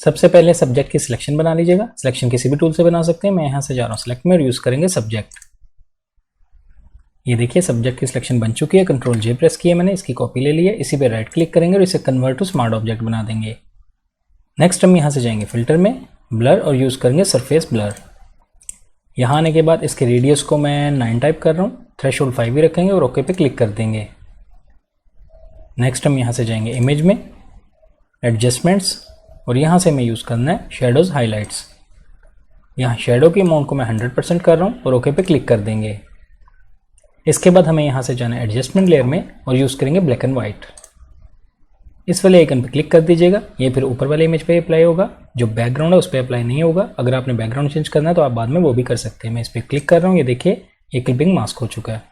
सबसे पहले सब्जेक्ट की सिलेक्शन बना लीजिएगा। सिलेक्शन किसी भी टूल से बना सकते हैं। मैं यहाँ से जा रहा हूँ सिलेक्ट में और यूज़ करेंगे सब्जेक्ट। ये देखिए सब्जेक्ट की सिलेक्शन बन चुकी है। कंट्रोल जे प्रेस किया मैंने, इसकी कॉपी ले ली है। इसी पे राइट क्लिक करेंगे और इसे कन्वर्ट टू स्मार्ट ऑब्जेक्ट बना देंगे। नेक्स्ट हम यहाँ से जाएंगे फिल्टर में, ब्लर और यूज़ करेंगे सरफेस ब्लर। यहाँ आने के बाद इसके रेडियस को मैं 9 टाइप कर रहा हूँ, थ्रेशोल्ड 5 ही रखेंगे और ओके पे क्लिक कर देंगे। नेक्स्ट हम यहाँ से जाएंगे इमेज में, एडजस्टमेंट्स और यहाँ से मैं यूज़ करना है शेडोज़ हाईलाइट्स। यहाँ शेडो की अमाउंट को मैं 100% कर रहा हूँ और ओके पे क्लिक कर देंगे। इसके बाद हमें यहाँ से जाना है एडजस्टमेंट लेयर में और यूज़ करेंगे ब्लैक एंड वाइट। इस वाले आइकन पर क्लिक कर दीजिएगा। ये फिर ऊपर वाले इमेज पे अप्लाई होगा, जो बैकग्राउंड है उस पर अप्लाई नहीं होगा। अगर आपने बैकग्राउंड चेंज करना है तो आप बाद में वो भी कर सकते हैं। मैं इस पर क्लिक कर रहा हूँ, ये देखिए ये क्लिपिंग मास्क हो चुका है।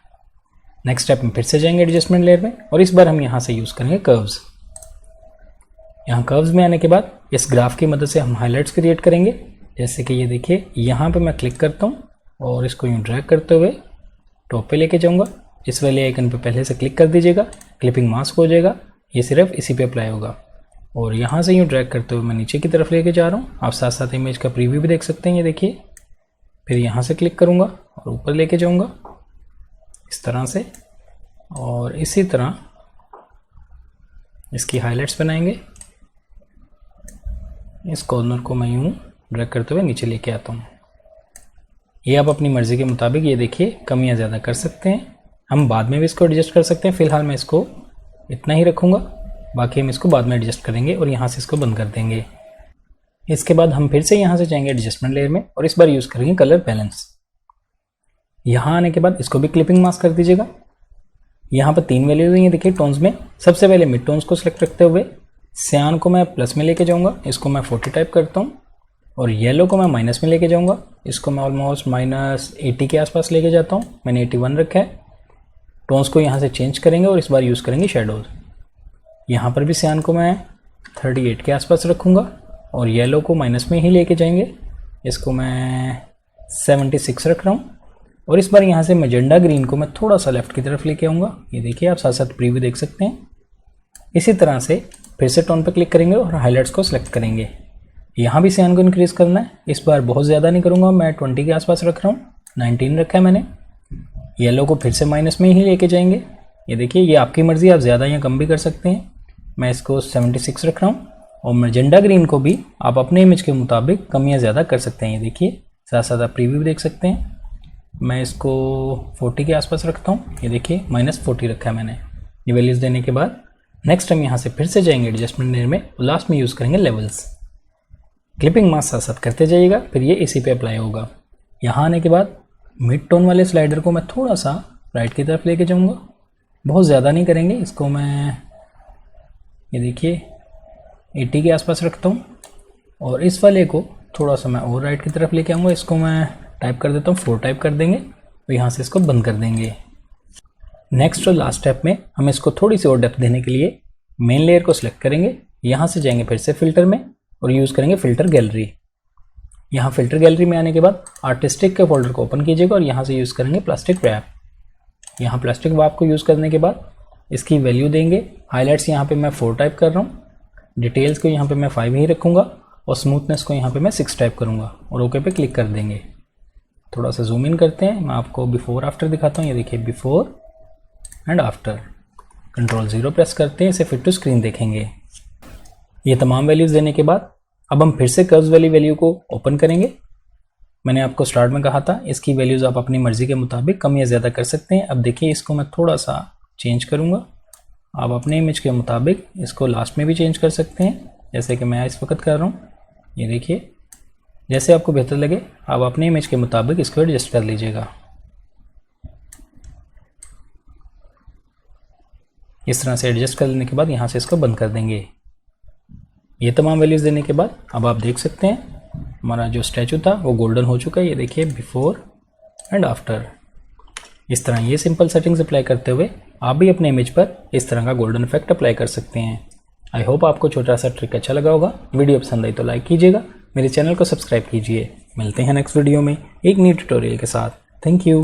नेक्स्ट स्टेप में फिर से जाएंगे एडजस्टमेंट लेयर में और इस बार हम यहाँ से यूज़ करेंगे कर्व्स। यहाँ कर्व्स में आने के बाद इस ग्राफ की मदद से हम हाईलाइट्स क्रिएट करेंगे। जैसे कि ये देखिए यहाँ पे मैं क्लिक करता हूँ और इसको यूँ ड्रैग करते हुए टॉप पे लेके जाऊँगा। इस वाले आइकन पे पहले से क्लिक कर दीजिएगा, क्लिपिंग मास्क हो जाएगा। ये सिर्फ इसी पे अप्लाई होगा और यहाँ से यूँ ड्रैग करते हुए मैं नीचे की तरफ लेके जा रहा हूँ। आप साथ साथ इमेज का प्रीव्यू भी देख सकते हैं, ये देखिए। फिर यहाँ से क्लिक करूँगा और ऊपर लेके जाऊँगा इस तरह से और इसी तरह इसकी हाईलाइट्स बनाएंगे। इस कॉर्नर को मैं यूँ ड्रैग करते हुए नीचे लेके आता हूँ। ये आप अपनी मर्ज़ी के मुताबिक ये देखिए कम या ज़्यादा कर सकते हैं। हम बाद में भी इसको एडजस्ट कर सकते हैं। फ़िलहाल मैं इसको इतना ही रखूँगा, बाकी हम इसको बाद में एडजस्ट करेंगे और यहाँ से इसको बंद कर देंगे। इसके बाद हम फिर से यहाँ से जाएंगे एडजस्टमेंट लेयर में और इस बार यूज़ करेंगे कलर बैलेंस। यहाँ आने के बाद इसको भी क्लिपिंग मास्क कर दीजिएगा। यहाँ पर 3 वैल्यूज हैं, देखिए टोन्स में। सबसे पहले मिड टोन्स को सिलेक्ट रखते हुए सियान को मैं प्लस में लेके जाऊँगा, इसको मैं 40 टाइप करता हूँ। और येलो को मैं माइनस में लेके जाऊँगा, इसको मैं ऑलमोस्ट -80 के आसपास लेके जाता हूँ। मैंने 81 रखा है। टोन्स को यहाँ से चेंज करेंगे और इस बार यूज़ करेंगे शेडोज़। यहाँ पर भी सियान को मैं 38 के आसपास रखूँगा और येलो को माइनस में ही लेके जाएंगे। इसको मैं 76 रख रहा हूँ और इस बार यहाँ से मैजेंडा ग्रीन को मैं थोड़ा सा लेफ्ट की तरफ लेके आऊँगा। ये देखिए आप साथ साथ प्रीव्यू देख सकते हैं। इसी तरह से फिर से टोन पर क्लिक करेंगे और हाईलाइट्स को सिलेक्ट करेंगे। यहाँ भी सियान को इंक्रीज़ करना है। इस बार बहुत ज़्यादा नहीं करूँगा, मैं 20 के आसपास रख रहा हूँ, 19 रखा है मैंने। येलो को फिर से माइनस में ही लेके जाएंगे। ये देखिए ये आपकी मर्ज़ी, आप ज़्यादा या कम भी कर सकते हैं। मैं इसको 76 रख रहा हूँ और मैजेंडा ग्रीन को भी आप अपने इमेज के मुताबिक कम या ज़्यादा कर सकते हैं। ये देखिए साथ साथ आप प्रीव्यू भी देख सकते हैं। मैं इसको 40 के आसपास रखता हूँ। ये देखिए -40 रखा है मैंने। ये वैल्यूज़ देने के बाद नेक्स्ट हम यहाँ से फिर से जाएंगे एडजस्टमेंट लेयर में और लास्ट में यूज़ करेंगे लेवल्स। क्लिपिंग मास्क साथ साथ करते जाइएगा, फिर ये इसी पे अप्लाई होगा। यहाँ आने के बाद मिड टोन वाले स्लाइडर को मैं थोड़ा सा राइट की तरफ लेके जाऊँगा, बहुत ज़्यादा नहीं करेंगे। इसको मैं ये देखिए 80 के आसपास रखता हूँ और इस वाले को थोड़ा सा मैं और राइट की तरफ लेके आऊँगा। इसको मैं टाइप कर देता हूँ, 4 टाइप कर देंगे और यहाँ से इसको बंद कर देंगे। नेक्स्ट और लास्ट स्टेप में हम इसको थोड़ी सी और डेप्थ देने के लिए मेन लेयर को सिलेक्ट करेंगे। यहाँ से जाएंगे फिर से फिल्टर में और यूज़ करेंगे फ़िल्टर गैलरी। यहाँ फ़िल्टर गैलरी में आने के बाद आर्टिस्टिक के फोल्डर को ओपन कीजिएगा और यहाँ से यूज़ करेंगे प्लास्टिक रैप। यहाँ प्लास्टिक रैप को यूज़ करने के बाद इसकी वैल्यू देंगे। हाईलाइट्स यहाँ पे मैं 4 टाइप कर रहा हूँ, डिटेल्स को यहाँ पे मैं 5 ही रखूँगा और स्मूथनेस को यहाँ पे मैं 6 टाइप करूँगा और ओके पे क्लिक कर देंगे। थोड़ा सा जूम इन करते हैं, मैं आपको बिफोर आफ्टर दिखाता हूँ। ये देखिए before and after. Control 0 press करते हैं, इसे फिट टू स्क्रीन देखेंगे। ये तमाम वैल्यूज़ देने के बाद अब हम फिर से कर्व्स वाली वैल्यू को ओपन करेंगे। मैंने आपको स्टार्ट में कहा था इसकी वैल्यूज़ आप अपनी मर्ज़ी के मुताबिक कम या ज़्यादा कर सकते हैं। अब देखिए इसको मैं थोड़ा सा चेंज करूँगा, आप अपने इमेज के मुताबिक इसको लास्ट में भी चेंज कर सकते हैं, जैसे कि मैं इस वक्त कर रहा हूँ। ये देखिए जैसे आपको बेहतर लगे आप अपने इमेज के मुताबिक इसको एडजस्ट कर लीजिएगा। इस तरह से एडजस्ट कर लेने के बाद यहाँ से इसको बंद कर देंगे। ये तमाम वैल्यूज़ देने के बाद अब आप देख सकते हैं हमारा जो स्टैचू था वो गोल्डन हो चुका है। ये देखिए बिफोर एंड आफ्टर। इस तरह ये सिंपल सेटिंग्स अप्लाई करते हुए आप भी अपने इमेज पर इस तरह का गोल्डन इफेक्ट अप्लाई कर सकते हैं। आई होप आपको छोटा सा ट्रिक अच्छा लगा होगा। वीडियो पसंद आई तो लाइक कीजिएगा, मेरे चैनल को सब्सक्राइब कीजिए। मिलते हैं नेक्स्ट वीडियो में एक न्यू ट्यूटोरियल के साथ। Thank you.